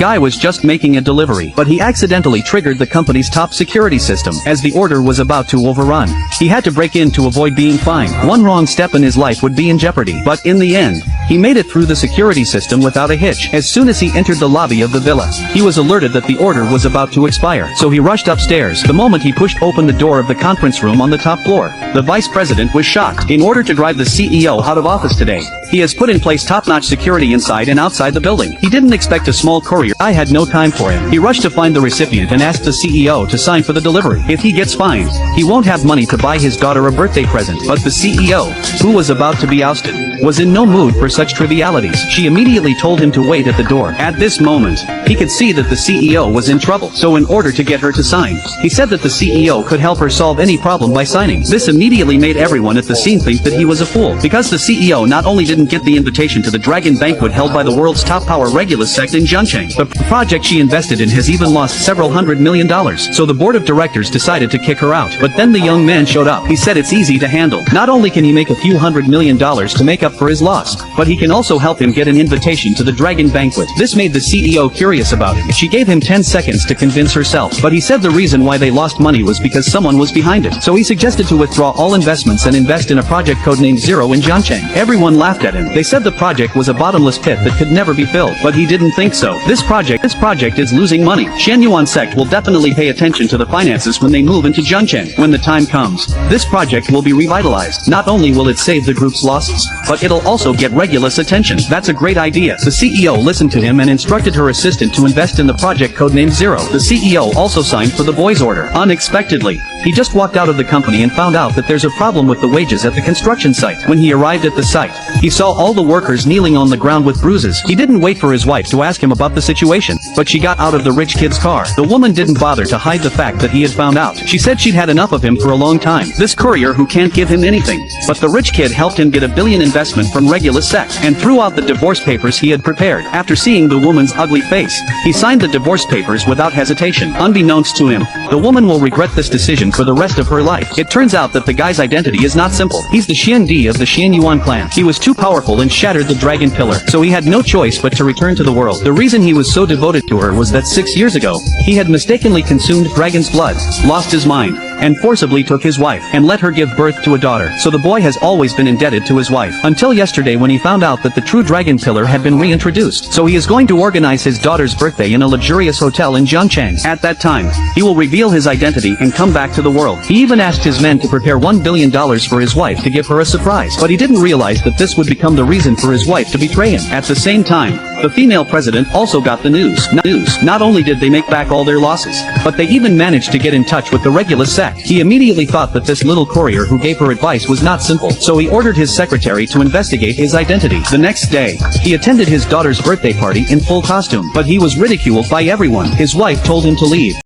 guy was just making a delivery, but he accidentally triggered the company's top security system, as the order was about to overrun. He had to break in to avoid being fined. One wrong step and his life would be in jeopardy. But in the end, he made it through the security system without a hitch. As soon as he entered the lobby of the villa, he was alerted that the order was about to expire. So he rushed upstairs. The moment he pushed open the door of the conference room on the top floor, the vice president was shocked. In order to drive the CEO out of office today, he has put in place top-notch security inside and outside the building. He didn't expect a small courier. I had no time for him. He rushed to find the recipient and asked the CEO to sign for the delivery. If he gets fined, he won't have money to buy his daughter a birthday present. But the CEO, who was about to be ousted, was in no mood for such trivialities. She immediately told him to wait at the door. At this moment, he could see that the CEO was in trouble. So in order to get her to sign, he said that the CEO could help her solve any problem by signing. This immediately made everyone at the scene think that he was a fool, because the CEO not only didn't get the invitation to the dragon banquet held by the world's top power Regulus sect in Zhangcheng, the project she invested in has even lost several $100 million. So the board of directors decided to kick her out. But then the young man showed up. He said it's easy to handle. Not only can he make a few $100 million to make up for his loss, but he can also help him get an invitation to the dragon banquet. This made the CEO curious about him. She gave him 10 seconds to convince herself, but he said the reason why they lost money was because someone was behind it. So he suggested to withdraw all investments and invest in a project codenamed Zero in Zhangcheng. Everyone laughed at him. They said the project was a bottomless pit that could never be filled, but he didn't think so. This project is losing money. Shen Yuan sect will definitely pay attention to the finances when they move into Zhangcheng. When the time comes, this project will be revitalized. Not only will it save the group's losses, but it'll also get Regulus attention. That's a great idea. The CEO listened to him and instructed her assistant to invest in the project codenamed Zero. The CEO also signed for the boy's order. Unexpectedly, he just walked out of the company and found out that there's a problem with the wages at the construction site. When he arrived at the site, he saw all the workers kneeling on the ground with bruises. He didn't wait for his wife to ask him about the situation, but she got out of the rich kid's car. The woman didn't bother to hide the fact that he had found out. She said she'd had enough of him for a long time. This courier who can't give him anything. But the rich kid helped him get $1 billion investment from Regulus sect, and threw out the divorce papers he had prepared. After seeing the woman's ugly face, he signed the divorce papers without hesitation. Unbeknownst to him, the woman will regret this decision for the rest of her life. It turns out that the guy's identity is not simple. He's the Xian Di of the Shen Yuan clan. He was too powerful and shattered the dragon pillar, so he had no choice but to return to the world. The reason he was so devoted to her was that 6 years ago, he had mistakenly consumed dragon's blood, lost his mind, and forcibly took his wife, and let her give birth to a daughter. So the boy has always been indebted to his wife, until yesterday when he found out that the true dragon pillar had been reintroduced. So he is going to organize his daughter's birthday in a luxurious hotel in Zhangcheng. At that time, he will reveal his identity and come back to the world. He even asked his men to prepare $1 billion for his wife to give her a surprise, but he didn't realize that this would become the reason for his wife to betray him. At the same time, the female president also got the news. Not only did they make back all their losses, but they even managed to get in touch with the Regulus sect. He immediately thought that this little courier who gave her advice was not simple, so he ordered his secretary to investigate his identity. The next day, he attended his daughter's birthday party in full costume, but he was ridiculed by everyone. His wife told him to leave.